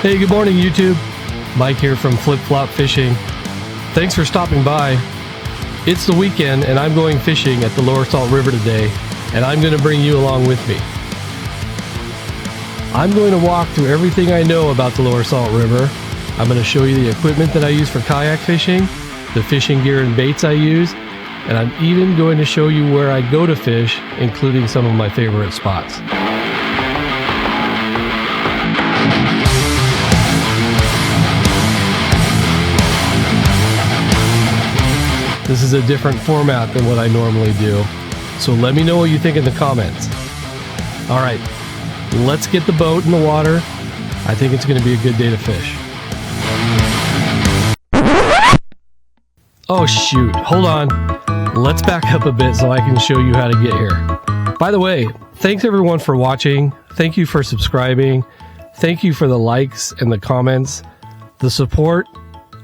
Hey, good morning, YouTube. Mike here from Flip Flop Fishing. Thanks for stopping by. It's the weekend and I'm going fishing at the Lower Salt River today, and I'm going to bring you along with me. I'm going to walk through everything I know about the Lower Salt River. I'm going to show you the equipment that I use for kayak fishing, the fishing gear and baits I use, and I'm even going to show you where I go to fish, including some of my favorite spots. This is a different format than what I normally do, so let me know what you think in the comments. All right, let's get the boat in the water. I think it's going to be a good day to fish. Oh shoot, hold on. Let's back up a bit so I can show you how to get here. By the way, thanks everyone for watching. Thank you for subscribing. Thank you for the likes and the comments. The support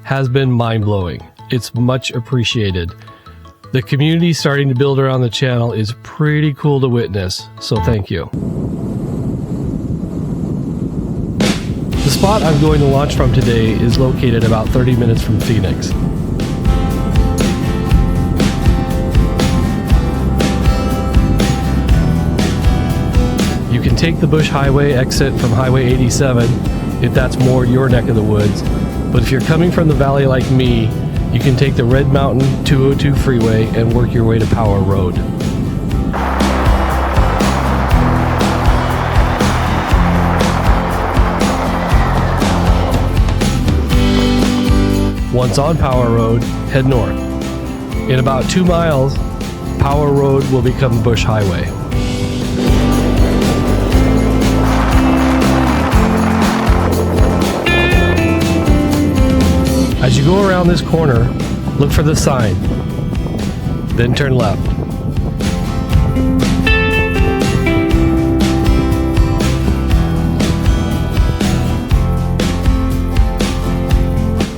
has been mind-blowing. It's much appreciated. The community starting to build around the channel is pretty cool to witness, so thank you. The spot I'm going to launch from today is located about 30 minutes from Phoenix. You can take the Bush Highway exit from Highway 87 if that's more your neck of the woods, but if you're coming from the valley like me, you can take the Red Mountain 202 freeway and work your way to Power Road. Once on Power Road, head north. In about 2 miles, Power Road will become Bush Highway. As you go around this corner, look for the sign, then turn left.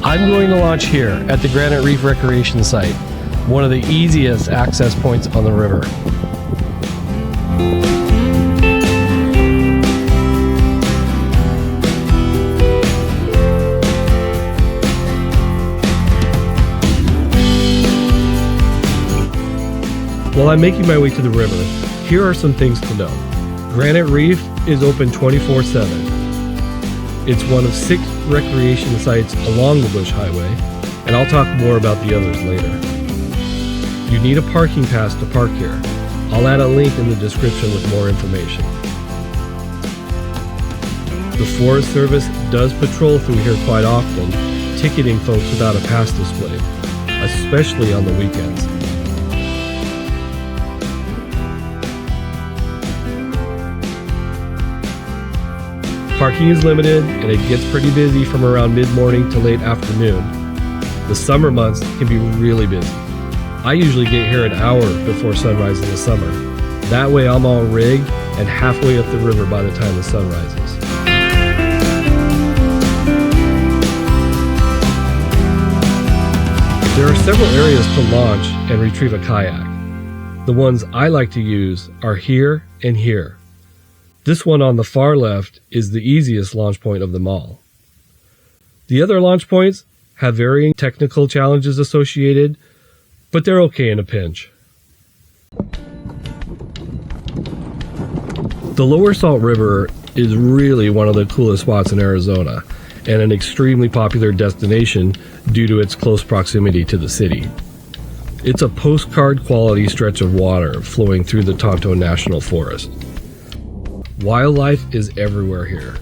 I'm going to launch here at the Granite Reef Recreation Site, one of the easiest access points on the river. While I'm making my way to the river, here are some things to know. Granite Reef is open 24/7. It's one of 6 recreation sites along the Bush Highway, and I'll talk more about the others later. You need a parking pass to park here. I'll add a link in the description with more information. The Forest Service does patrol through here quite often, ticketing folks without a pass display, especially on the weekends. Parking is limited and it gets pretty busy from around mid-morning to late afternoon. The summer months can be really busy. I usually get here an hour before sunrise in the summer. That way I'm all rigged and halfway up the river by the time the sun rises. There are several areas to launch and retrieve a kayak. The ones I like to use are here and here. This one on the far left is the easiest launch point of them all. The other launch points have varying technical challenges associated, but they're okay in a pinch. The Lower Salt River is really one of the coolest spots in Arizona, and an extremely popular destination due to its close proximity to the city. It's a postcard quality stretch of water flowing through the Tonto National Forest. Wildlife is everywhere here.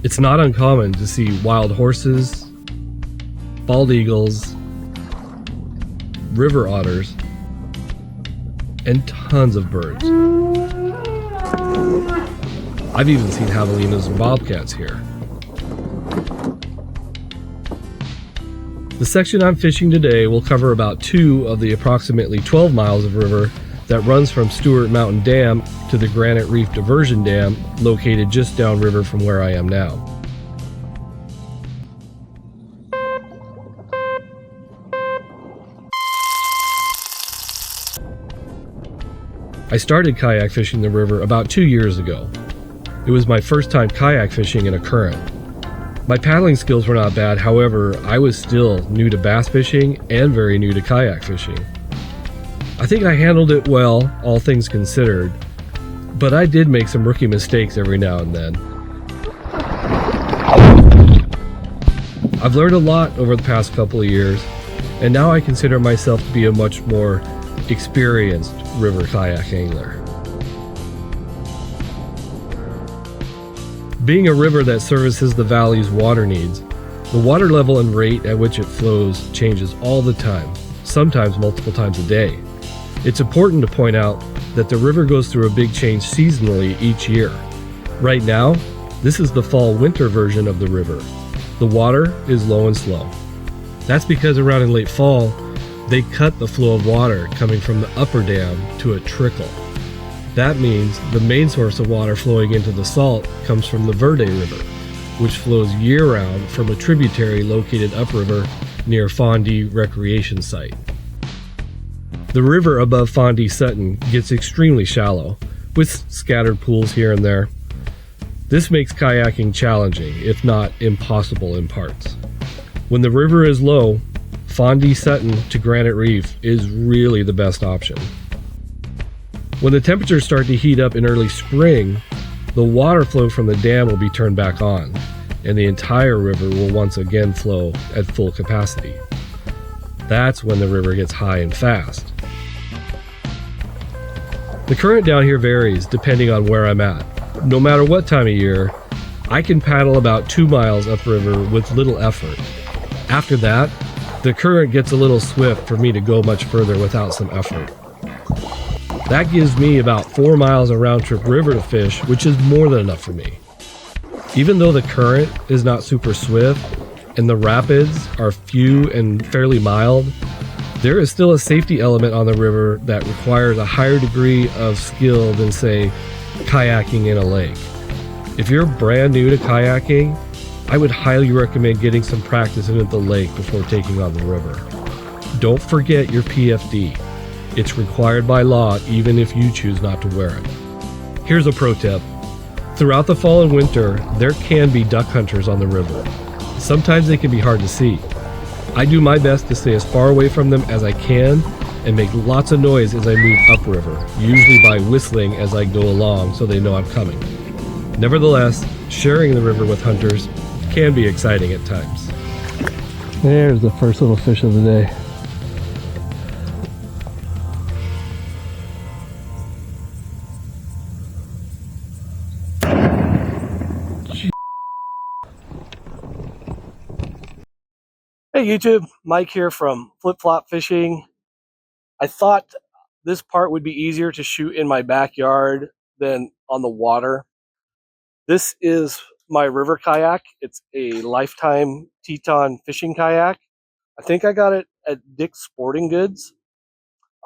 It's not uncommon to see wild horses, bald eagles, river otters, and tons of birds. I've even seen javelinas and bobcats here. The section I'm fishing today will cover about 2 of the approximately 12 miles of river that runs from Stewart Mountain Dam to the Granite Reef Diversion Dam, located just downriver from where I am now. I started kayak fishing the river about 2 years ago. It was my first time kayak fishing in a current. My paddling skills were not bad, however, I was still new to bass fishing and very new to kayak fishing. I think I handled it well, all things considered, but I did make some rookie mistakes every now and then. I've learned a lot over the past couple of years, and now I consider myself to be a much more experienced river kayak angler. Being a river that services the valley's water needs, the water level and rate at which it flows changes all the time, sometimes multiple times a day. It's important to point out that the river goes through a big change seasonally each year. Right now, this is the fall-winter version of the river. The water is low and slow. That's because around in late fall, they cut the flow of water coming from the upper dam to a trickle. That means the main source of water flowing into the salt comes from the Verde River, which flows year-round from a tributary located upriver near Fondie Recreation Site. The river above Fondie Sutton gets extremely shallow, with scattered pools here and there. This makes kayaking challenging, if not impossible in parts. When the river is low, Fondie Sutton to Granite Reef is really the best option. When the temperatures start to heat up in early spring, the water flow from the dam will be turned back on, and the entire river will once again flow at full capacity. That's when the river gets high and fast. The current down here varies depending on where I'm at. No matter what time of year, I can paddle about 2 miles upriver with little effort. After that, the current gets a little swift for me to go much further without some effort. That gives me about 4 miles of round-trip river to fish, which is more than enough for me. Even though the current is not super swift and the rapids are few and fairly mild, there is still a safety element on the river that requires a higher degree of skill than, say, kayaking in a lake. If you're brand new to kayaking, I would highly recommend getting some practice in at the lake before taking on the river. Don't forget your PFD. It's required by law even if you choose not to wear it. Here's a pro tip. Throughout the fall and winter, there can be duck hunters on the river. Sometimes they can be hard to see. I do my best to stay as far away from them as I can and make lots of noise as I move upriver, usually by whistling as I go along so they know I'm coming. Nevertheless, sharing the river with hunters can be exciting at times. There's the first little fish of the day. Hey YouTube, Mike here from Flip Flop Fishing. I thought this part would be easier to shoot in my backyard than on the water. This is my river kayak. It's a Lifetime Teton fishing kayak. I think I got it at Dick's Sporting Goods.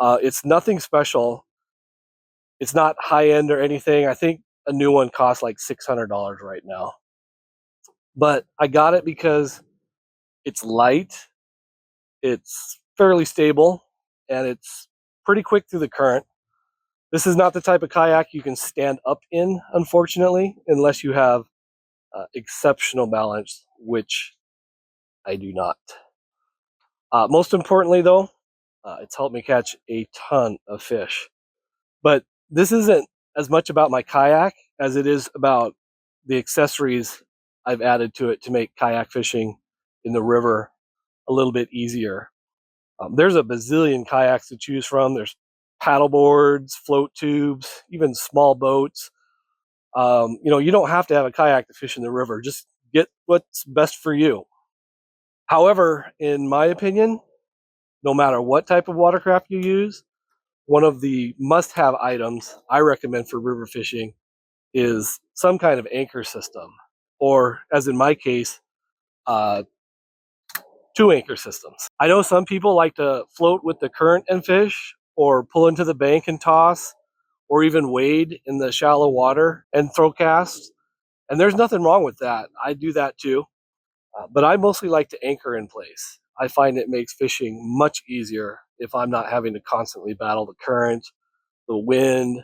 It's nothing special. It's not high end or anything. I think a new one costs like $600 right now. But I got it because it's light, it's fairly stable, and it's pretty quick through the current. This is not the type of kayak you can stand up in, unfortunately, unless you have exceptional balance, which I do not. Most importantly, though, it's helped me catch a ton of fish. But this isn't as much about my kayak as it is about the accessories I've added to it to make kayak fishing in the river a little bit easier. There's a bazillion kayaks to choose from. There's paddle boards, float tubes, even small boats. You don't have to have a kayak to fish in the river. Just get what's best for you. However, in my opinion, no matter what type of watercraft you use, one of the must-have items I recommend for river fishing is some kind of anchor system, or as in my case, 2 anchor systems. I know some people like to float with the current and fish, or pull into the bank and toss, or even wade in the shallow water and throw casts. And there's nothing wrong with that. I do that too. But I mostly like to anchor in place. I find it makes fishing much easier if I'm not having to constantly battle the current, the wind,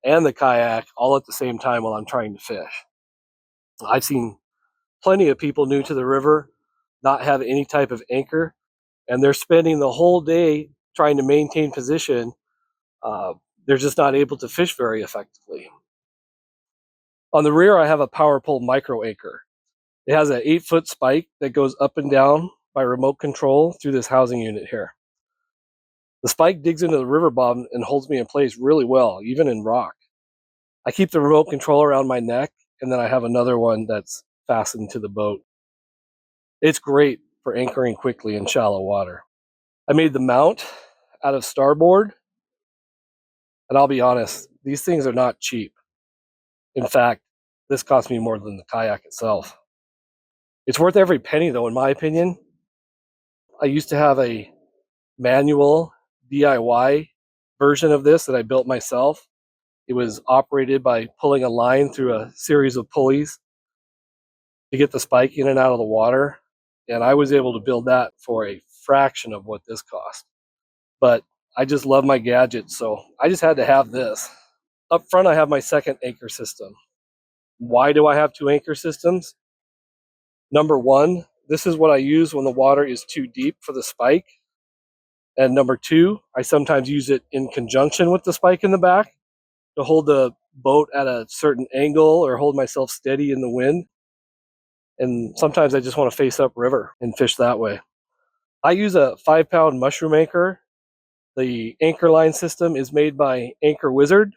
and the kayak all at the same time while I'm trying to fish. I've seen plenty of people new to the river not have any type of anchor, and they're spending the whole day trying to maintain position. They're just not able to fish very effectively. On the rear, I have a power pole micro anchor. It has an 8-foot spike that goes up and down by remote control through this housing unit here. The spike digs into the river bottom and holds me in place really well, even in rock. I keep the remote control around my neck, and then I have another one that's fastened to the boat. It's great for anchoring quickly in shallow water. I made the mount out of starboard, and I'll be honest, these things are not cheap. In fact, this cost me more than the kayak itself. It's worth every penny though, in my opinion. I used to have a manual DIY version of this that I built myself. It was operated by pulling a line through a series of pulleys to get the spike in and out of the water. And I was able to build that for a fraction of what this cost. But I just love my gadgets, so I just had to have this. Up front, I have my second anchor system. Why do I have two anchor systems? Number one, this is what I use when the water is too deep for the spike. And number two, I sometimes use it in conjunction with the spike in the back to hold the boat at a certain angle or hold myself steady in the wind. And sometimes I just want to face up river and fish that way. I use a 5-pound mushroom anchor. The anchor line system is made by Anchor Wizard,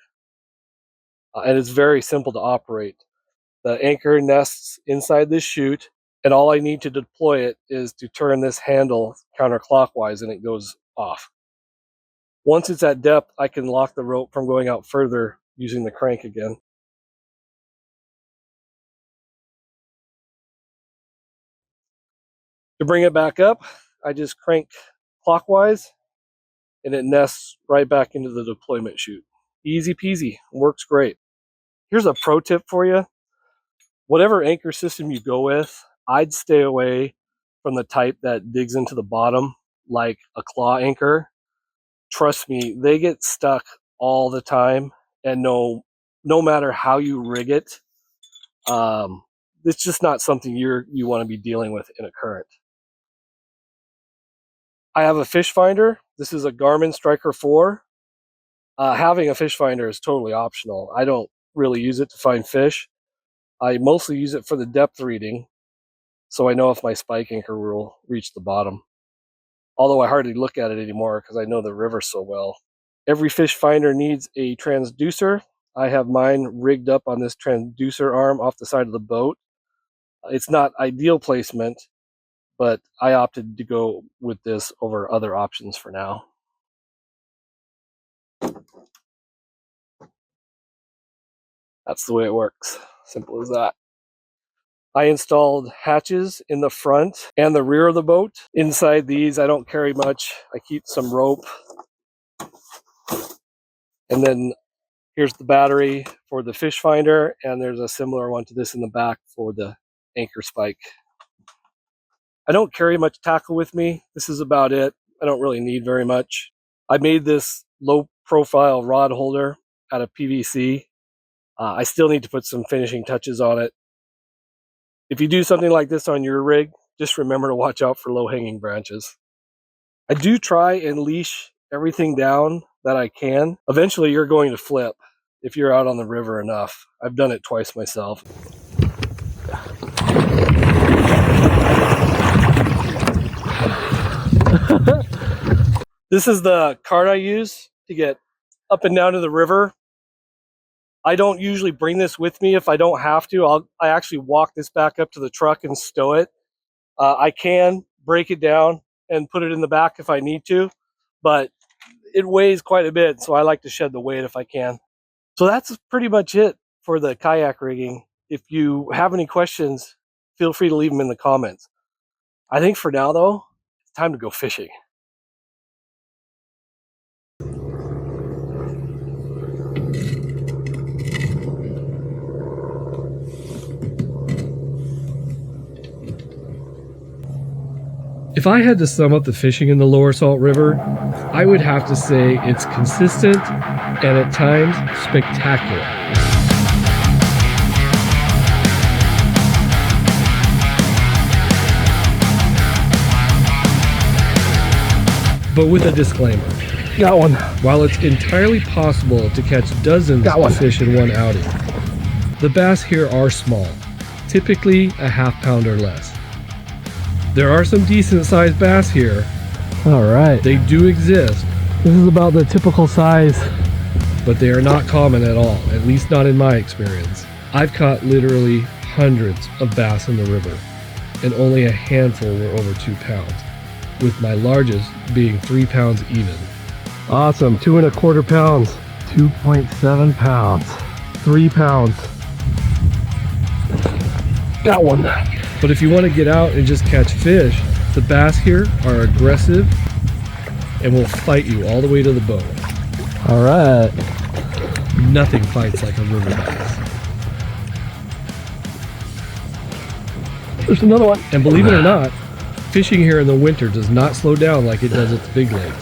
and it's very simple to operate. The anchor nests inside this chute, and all I need to deploy it is to turn this handle counterclockwise and it goes off. Once it's at depth, I can lock the rope from going out further using the crank again. To bring it back up, I just crank clockwise and it nests right back into the deployment chute. Easy peasy, works great. Here's a pro tip for you. Whatever anchor system you go with, I'd stay away from the type that digs into the bottom like a claw anchor. Trust me, they get stuck all the time, and no matter how you rig it, it's just not something you want to be dealing with in a current. I have a fish finder. This is a Garmin Striker 4. Having a fish finder is totally optional. I don't really use it to find fish. I mostly use it for the depth reading, so I know if my spike anchor will reach the bottom. Although I hardly look at it anymore because I know the river so well. Every fish finder needs a transducer. I have mine rigged up on this transducer arm off the side of the boat. It's not ideal placement, but I opted to go with this over other options for now. That's the way it works. Simple as that. I installed hatches in the front and the rear of the boat. Inside these, I don't carry much. I keep some rope. And then here's the battery for the fish finder, and there's a similar one to this in the back for the anchor spike. I don't carry much tackle with me. This is about it. I don't really need very much. I made this low profile rod holder out of PVC. I still need to put some finishing touches on it. If you do something like this on your rig, just remember to watch out for low-hanging branches. I do try and leash everything down that I can. Eventually, you're going to flip if you're out on the river enough. I've done it twice myself. This is the cart I use to get up and down to the river. I don't usually bring this with me if I don't have to. I actually walk this back up to the truck and stow it. I can break it down and put it in the back if I need to, but it weighs quite a bit, so I like to shed the weight if I can. So that's pretty much it for the kayak rigging. If you have any questions, feel free to leave them in the comments. I think for now, though, it's time to go fishing. If I had to sum up the fishing in the Lower Salt River, I would have to say it's consistent and at times spectacular. But with a disclaimer. Got one. While it's entirely possible to catch dozens of fish in one outing, the bass here are small, typically a half-pound or less. There are some decent-sized bass here. All right. They do exist. This is about the typical size. But they are not common at all, at least not in my experience. I've caught literally hundreds of bass in the river, and only a handful were over 2 pounds, with my largest being 3 pounds even. Awesome, 2 1/4 pounds. 2.7 pounds. 3 pounds. Got one. But if you want to get out and just catch fish, the bass here are aggressive and will fight you all the way to the boat. All right. Nothing fights like a river bass. There's another one. And believe it or not, fishing here in the winter does not slow down like it does at the big lake.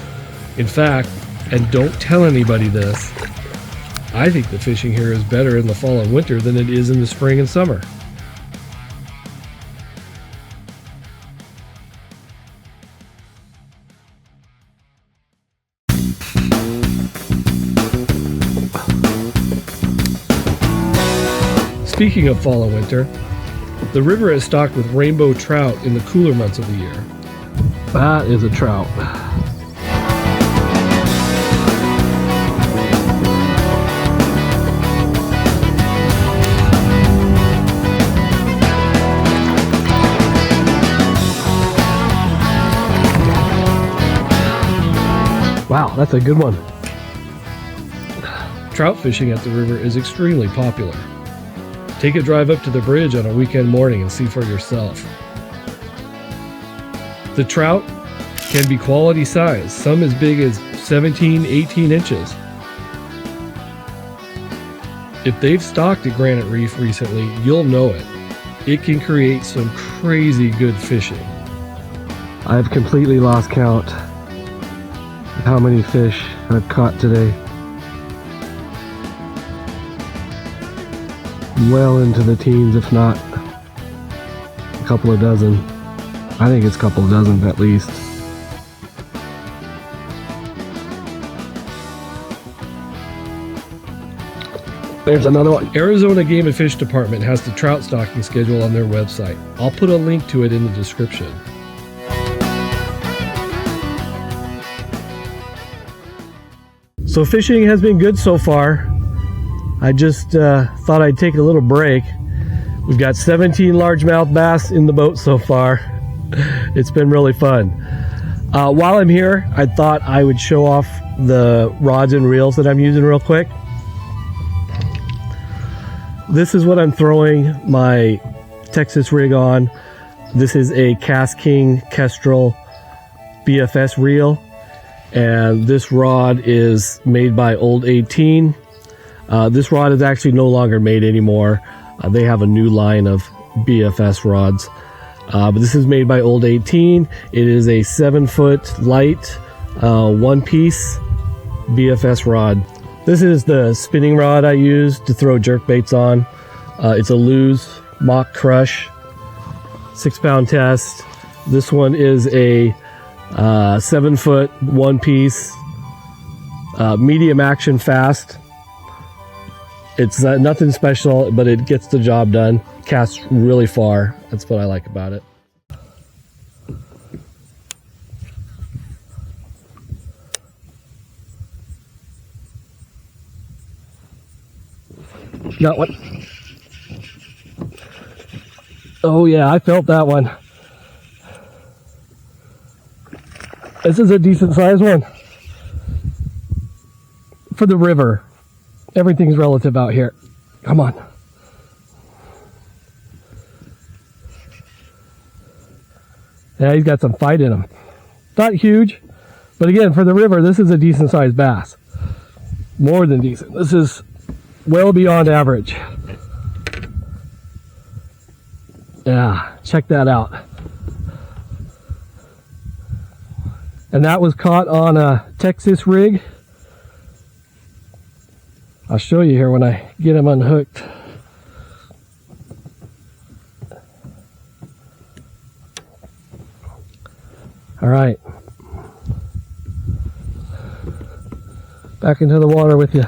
In fact, and don't tell anybody this, I think the fishing here is better in the fall and winter than it is in the spring and summer. Speaking of fall and winter, the river is stocked with rainbow trout in the cooler months of the year. That is a trout. Wow, that's a good one. Trout fishing at the river is extremely popular. Take a drive up to the bridge on a weekend morning and see for yourself. The trout can be quality size, some as big as 17, 18 inches. If they've stocked at Granite Reef recently, you'll know it. It can create some crazy good fishing. I've completely lost count of how many fish I've caught today. Well into the teens, if not a couple of dozen. I think it's a couple of dozen at least. There's another one. Arizona Game and Fish Department has the trout stocking schedule on their website. I'll put a link to it in the description. So fishing has been good so far. I just thought I'd take a little break. We've got 17 largemouth bass in the boat so far. It's been really fun. While I'm here, I thought I would show off the rods and reels that I'm using real quick. This is what I'm throwing my Texas rig on. This is a Cast King Kestrel BFS reel, and this rod is made by Old 18. This rod is actually no longer made anymore. They have a new line of BFS rods. But this is made by Old 18. It is a 7-foot light, one-piece BFS rod. This is the spinning rod I use to throw jerkbaits on. It's a Lew's Mock Crush 6-pound test. This one is a 7-foot, one-piece, medium action fast. It's nothing special, but it gets the job done. Casts really far. That's what I like about it. Got one. Oh yeah, I felt that one. This is a decent sized one. For the river. Everything's relative out here. Come on. Yeah, he's got some fight in him. Not huge, but again, for the river, this is a decent sized bass. More than decent. This is well beyond average. Yeah, check that out. And that was caught on a Texas rig. I'll show you here when I get him unhooked. All right. back into the water with you.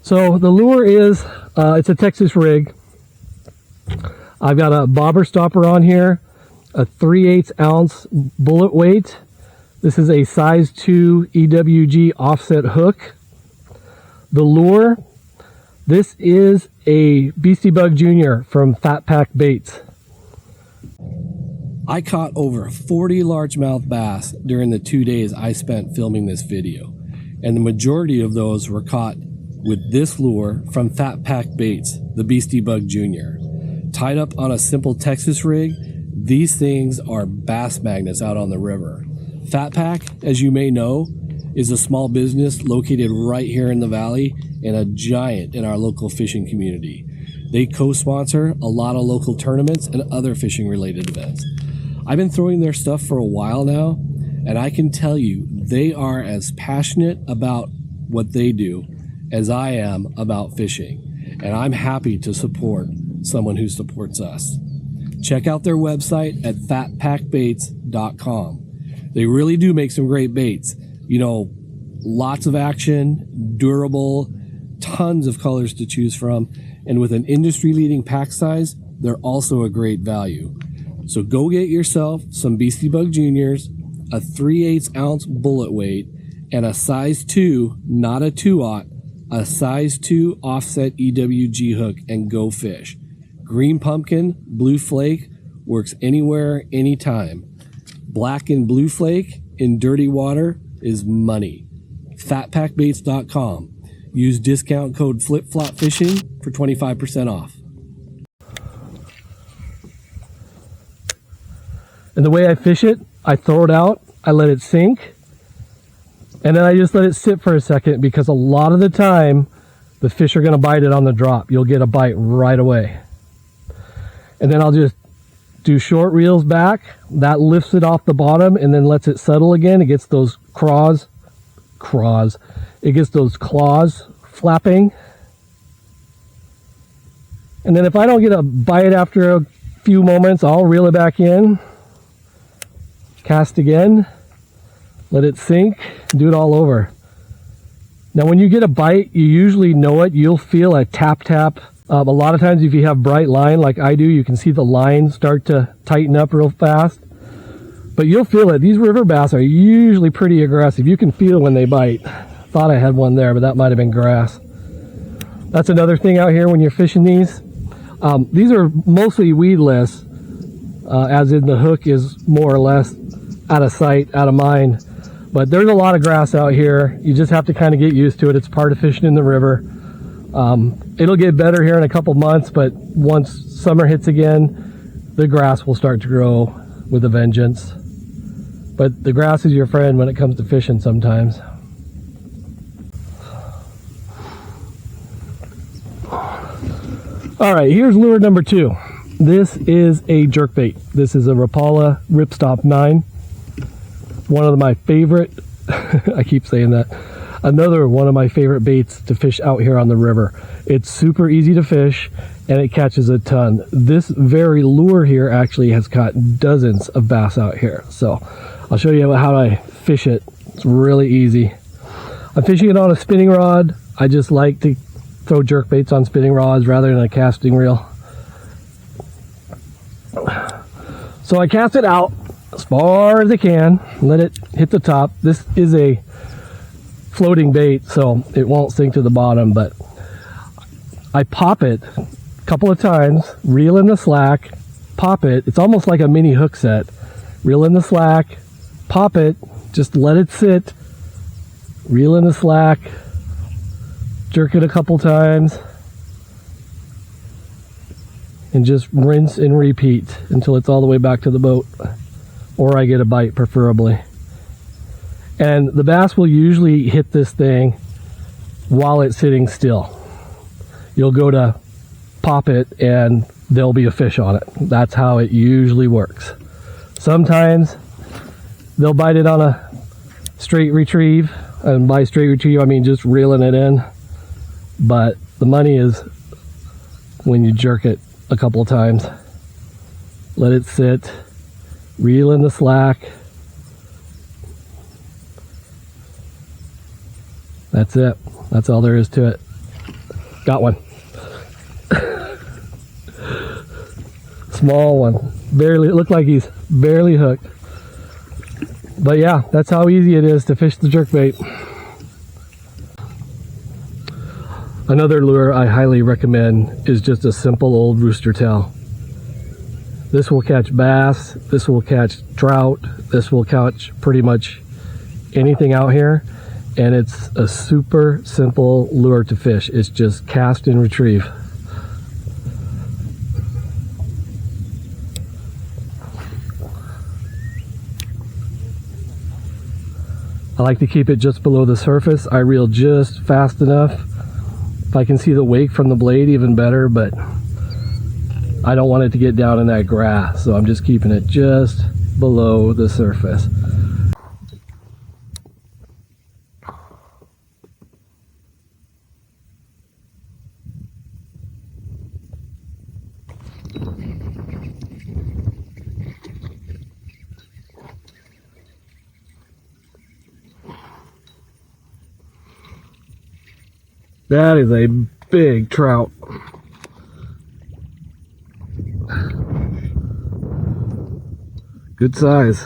So the lure is, it's a Texas rig. I've got a bobber stopper on here, a 3/8 ounce bullet weight. This is a size 2 EWG offset hook. The lure, this is a Beastie Bug Jr. from Phat Pak Baits. I caught over 40 largemouth bass during the 2 days I spent filming this video, and the majority of those were caught with this lure from Phat Pak Baits, the Beastie Bug Jr. Tied up on a simple Texas rig, these things are bass magnets out on the river. Phat Pak, as you may know, is a small business located right here in the valley and a giant in our local fishing community. They co-sponsor a lot of local tournaments and other fishing related events. I've been throwing their stuff for a while now, and I can tell you they are as passionate about what they do as I am about fishing, and I'm happy to support someone who supports us. Check out their website at phatpakbaits.com. They really do make some great baits. You know, lots of action, durable, tons of colors to choose from, and with an industry-leading pack size, they're also a great value. So go get yourself some Beastie Bug Juniors, a 3/8 ounce bullet weight, and a size 2, not a 2/0, a size 2 offset EWG hook, and go fish. Green pumpkin, blue flake works anywhere, anytime. Black and blue flake in dirty water is money. Phatpakbaits.com. Use discount code FlipFlopFishing for 25% off. And the way I fish it, I throw it out, I let it sink, and then I just let it sit for a second, because a lot of the time the fish are going to bite it on the drop. You'll get a bite right away. And then I'll just do short reels back. That lifts it off the bottom and then lets it settle again. It gets those it gets those claws flapping. And then if I don't get a bite after a few moments, I'll reel it back in, cast again, let it sink, do it all over. Now when you get a bite, you usually know it. You'll feel a tap tap. A lot of times if you have bright line like I do, you can see the line start to tighten up real fast. But you'll feel it. These river bass are usually pretty aggressive. You can feel when they bite. Thought I had one there, but that might have been grass. That's another thing out here when you're fishing these. These are mostly weedless, as in the hook is more or less out of sight, out of mind. But there's a lot of grass out here. You just have to kind of get used to it. It's part of fishing in the river. It'll get better here in a couple months, but once summer hits again, the grass will start to grow with a vengeance. But the grass is your friend when it comes to fishing sometimes. All right, here's lure number 2. This is a jerkbait. This is a Rapala Ripstop 9. One of my favorite, I keep saying that, another one of my favorite baits to fish out here on the river. It's super easy to fish and it catches a ton. This very lure here actually has caught dozens of bass out here. So I'll show you how I fish it. It's really easy. I'm fishing it on a spinning rod. I just like to throw jerk baits on spinning rods rather than a casting reel. So I cast it out as far as I can, let it hit the top. This is a floating bait, so it won't sink to the bottom, but I pop it a couple of times, reel in the slack, pop it. It's almost like a mini hook set. Reel in the slack, pop it, just let it sit, reel in the slack, jerk it a couple times, and just rinse and repeat until it's all the way back to the boat, or I get a bite preferably. And the bass will usually hit this thing while it's sitting still. You'll go to pop it and there'll be a fish on it. That's how it usually works. Sometimes they'll bite it on a straight retrieve, and by straight retrieve I mean just reeling it in. But the money is when you jerk it a couple of times. Let it sit, reel in the slack, That's it. That's all there is to it. Got one. Small one. Barely, it looked like he's barely hooked. But yeah, that's how easy it is to fish the jerkbait. Another lure I highly recommend is just a simple old Roostertail. This will catch bass, this will catch trout, this will catch pretty much anything out here. And it's a super simple lure to fish. It's just cast and retrieve. I like to keep it just below the surface. I reel just fast enough. If I can see the wake from the blade, even better, but I don't want it to get down in that grass, so I'm just keeping it just below the surface. That is a big trout. Good size.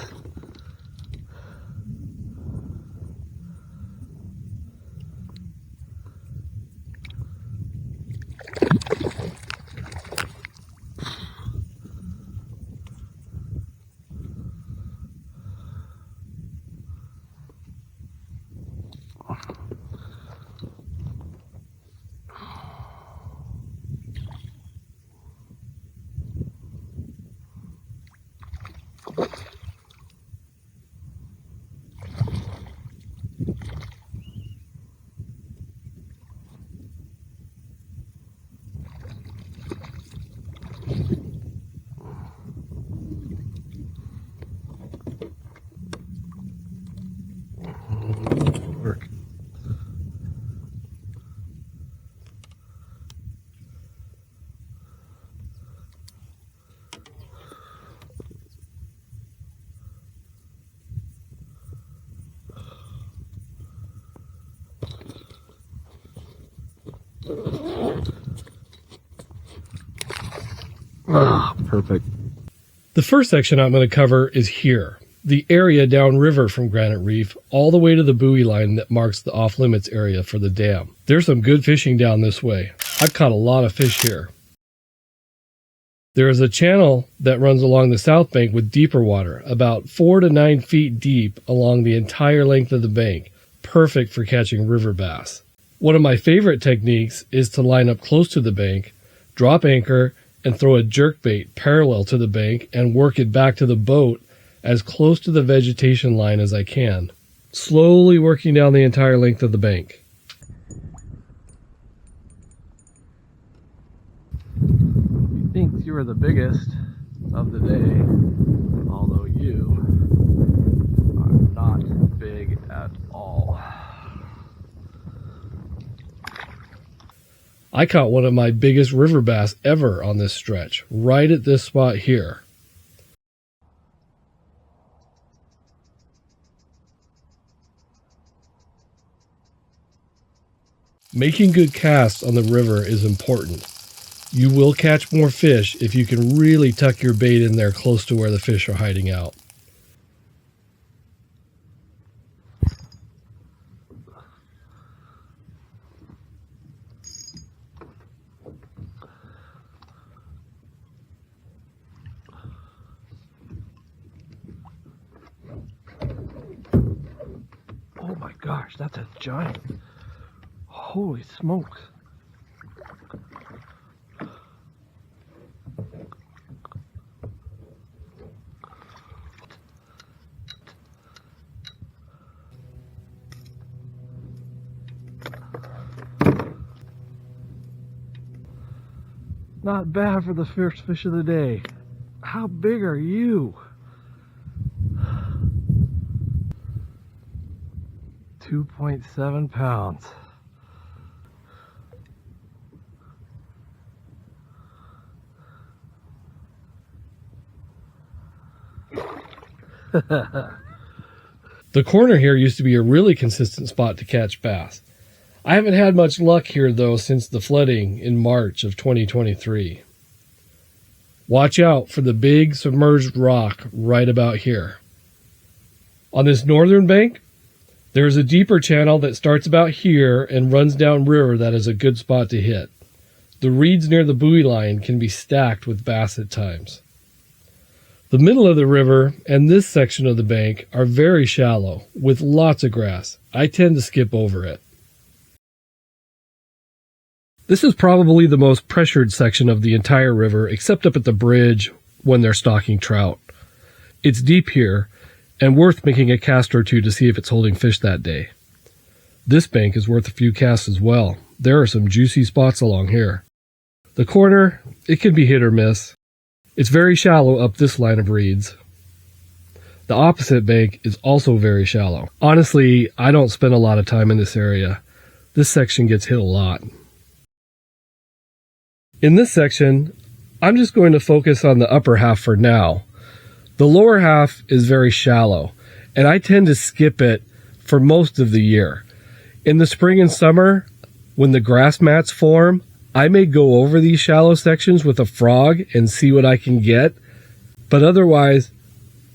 Ah, perfect. The first section I'm going to cover is here, the area downriver from Granite Reef, all the way to the buoy line that marks the off-limits area for the dam. There's some good fishing down this way. I've caught a lot of fish here. There is a channel that runs along the south bank with deeper water, about 4 to 9 feet deep along the entire length of the bank, perfect for catching river bass. One of my favorite techniques is to line up close to the bank, drop anchor, and throw a jerkbait parallel to the bank and work it back to the boat as close to the vegetation line as I can, slowly working down the entire length of the bank. He thinks you are the biggest of the day, although you are not big at all. I caught one of my biggest river bass ever on this stretch, right at this spot here. Making good casts on the river is important. You will catch more fish if you can really tuck your bait in there close to where the fish are hiding out. Oh my gosh, that's a giant. Holy smokes. Not bad for the first fish of the day. How big are you? 2.7 pounds. The corner here used to be a really consistent spot to catch bass. I haven't had much luck here though since the flooding in March of 2023. Watch out for the big submerged rock right about here. On this northern bank, there's a deeper channel that starts about here and runs downriver that is a good spot to hit. The reeds near the buoy line can be stacked with bass at times. The middle of the river and this section of the bank are very shallow with lots of grass. I tend to skip over it. This is probably the most pressured section of the entire river except up at the bridge when they're stocking trout. It's deep here and worth making a cast or two to see if it's holding fish that day. This bank is worth a few casts as well. There are some juicy spots along here. The corner, it can be hit or miss. It's very shallow up this line of reeds. The opposite bank is also very shallow. Honestly, I don't spend a lot of time in this area. This section gets hit a lot. In this section, I'm just going to focus on the upper half for now. The lower half is very shallow, and I tend to skip it for most of the year. In the spring and summer, when the grass mats form, I may go over these shallow sections with a frog and see what I can get, but otherwise,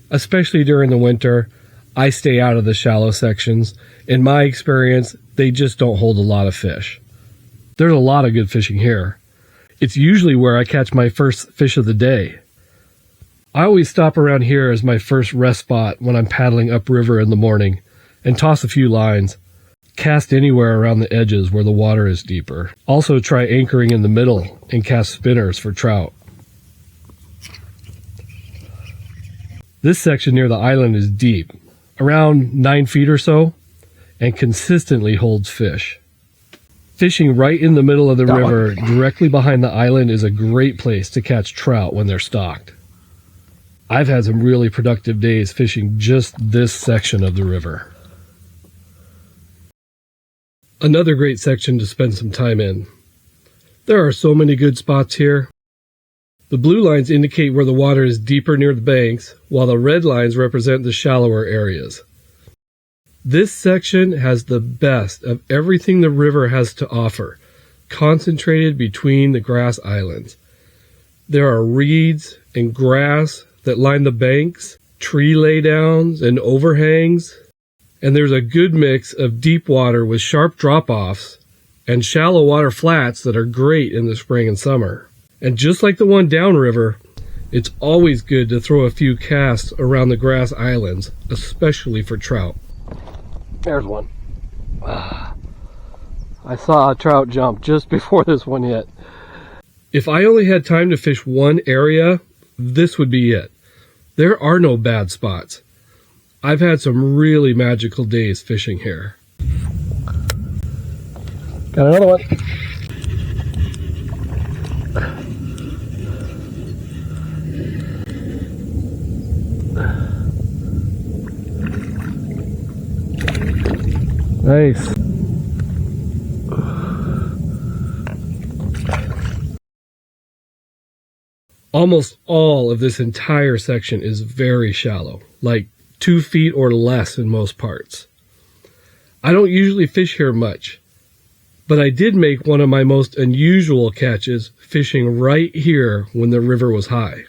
especially during the winter, I stay out of the shallow sections. In my experience, they just don't hold a lot of fish. There's a lot of good fishing here. It's usually where I catch my first fish of the day. I always stop around here as my first rest spot when I'm paddling upriver in the morning and toss a few lines. Cast anywhere around the edges where the water is deeper. Also try anchoring in the middle and cast spinners for trout. This section near the island is deep, around 9 feet or so, and consistently holds fish. Fishing right in the middle of the river, directly behind the island, is a great place to catch trout when they're stocked. I've had some really productive days fishing just this section of the river. Another great section to spend some time in. There are so many good spots here. The blue lines indicate where the water is deeper near the banks, while the red lines represent the shallower areas. This section has the best of everything the river has to offer, concentrated between the grass islands. There are reeds and grass that line the banks, tree laydowns and overhangs, and there's a good mix of deep water with sharp drop-offs and shallow water flats that are great in the spring and summer. And just like the one downriver, it's always good to throw a few casts around the grass islands, especially for trout. There's one. I saw a trout jump just before this one hit. If I only had time to fish one area, this would be it. There are no bad spots. I've had some really magical days fishing here. Got another one. Nice. Almost all of this entire section is very shallow, like 2 feet or less in most parts. I don't usually fish here much, but I did make one of my most unusual catches fishing right here when the river was high.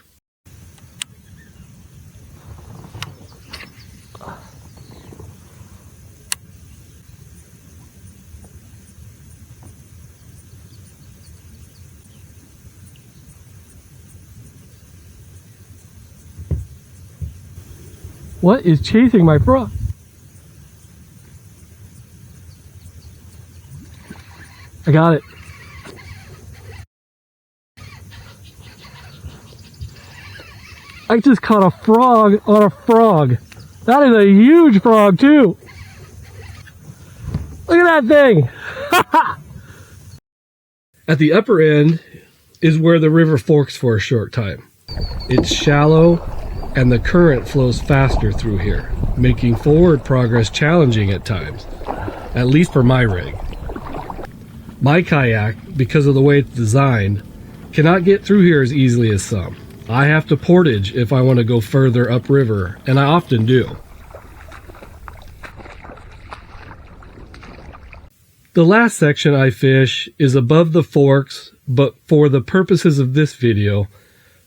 What is chasing my frog? I got it. I just caught a frog on a frog. That is a huge frog too. Look at that thing. At the upper end is where the river forks for a short time. It's shallow and the current flows faster through here, making forward progress challenging at times, at least for my rig. My kayak, because of the way it's designed, cannot get through here as easily as some. I have to portage if I want to go further upriver, and I often do. The last section I fish is above the forks, but for the purposes of this video,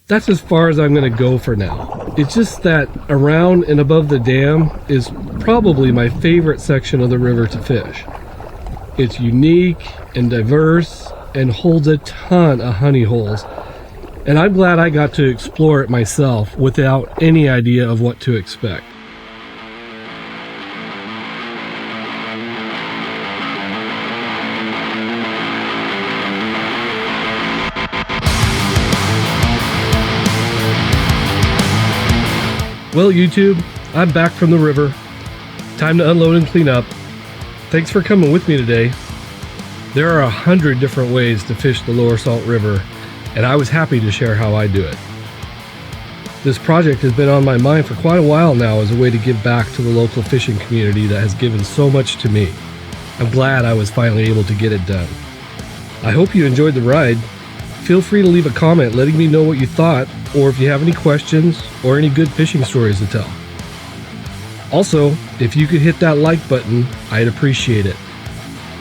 that's as far as I'm going to go for now. It's just that around and above the dam is probably my favorite section of the river to fish. It's unique and diverse and holds a ton of honey holes, and I'm glad I got to explore it myself without any idea of what to expect. Well, YouTube, I'm back from the river. Time to unload and clean up. Thanks for coming with me today. There are 100 different ways to fish the Lower Salt River, and I was happy to share how I do it. This project has been on my mind for quite a while now as a way to give back to the local fishing community that has given so much to me. I'm glad I was finally able to get it done. I hope you enjoyed the ride. Feel free to leave a comment letting me know what you thought, or if you have any questions or any good fishing stories to tell. Also, if you could hit that like button, I'd appreciate it.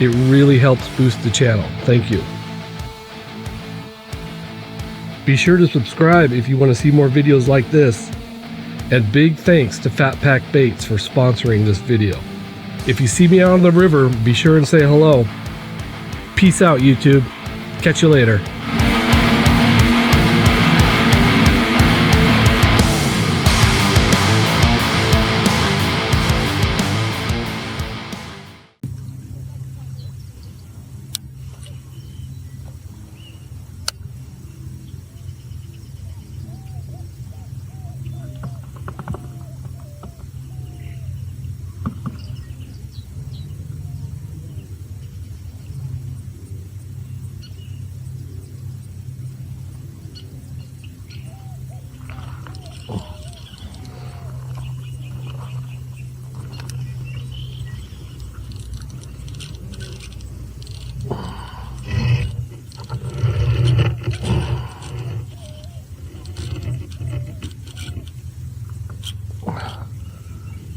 It really helps boost the channel. Thank you. Be sure to subscribe if you want to see more videos like this. And big thanks to Phat Pak Baits for sponsoring this video. If you see me out on the river, be sure and say hello. Peace out, YouTube. Catch you later.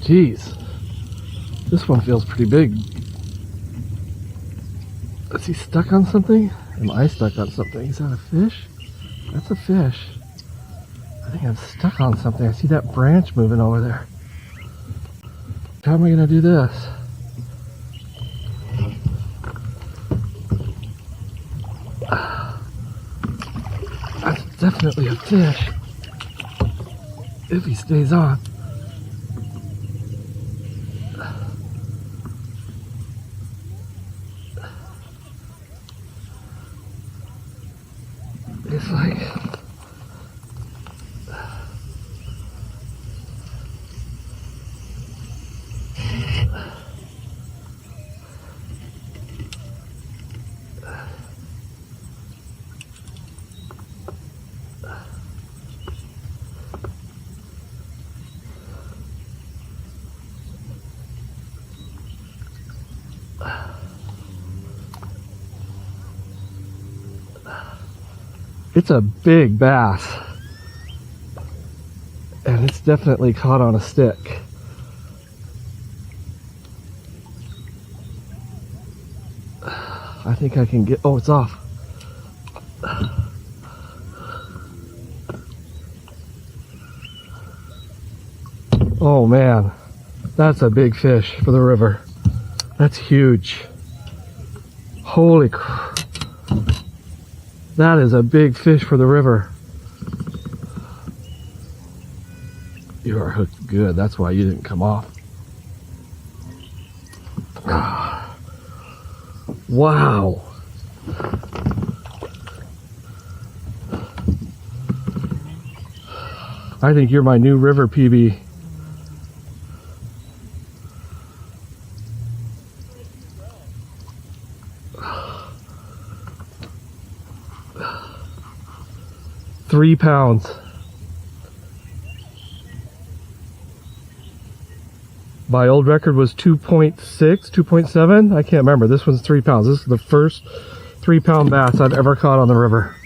Jeez, this one feels pretty big. Is he stuck on something? Am I stuck on something? Is that a fish? That's a fish. I think I'm stuck on something. I see that branch moving over there. How am I gonna do this? That's definitely a fish. If he stays on. It's like it's a big bass, and it's definitely caught on a stick. I think I can get, oh, it's off. Oh man, that's a big fish for the river. That's huge. Holy crap. That is a big fish for the river. You are hooked good. That's why you didn't come off. Wow. I think you're my new river PB. £3. My old record was 2.6, 2.7. I can't remember. This one's 3 pounds. This is the first 3-pound bass I've ever caught on the river.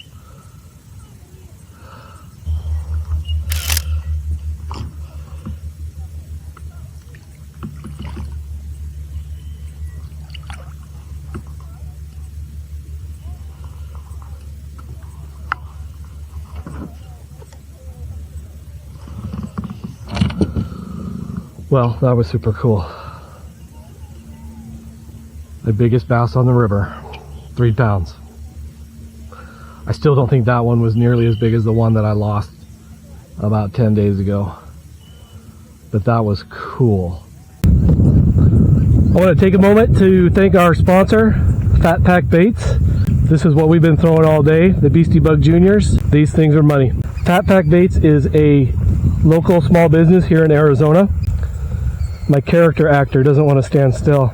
Well, that was super cool. The biggest bass on the river, 3 pounds. I still don't think that one was nearly as big as the one that I lost about 10 days ago. But that was cool. I want to take a moment to thank our sponsor, Phat Pak Baits. This is what we've been throwing all day, the Beastie Bug Juniors. These things are money. Phat Pak Baits is a local small business here in Arizona. My character actor doesn't want to stand still.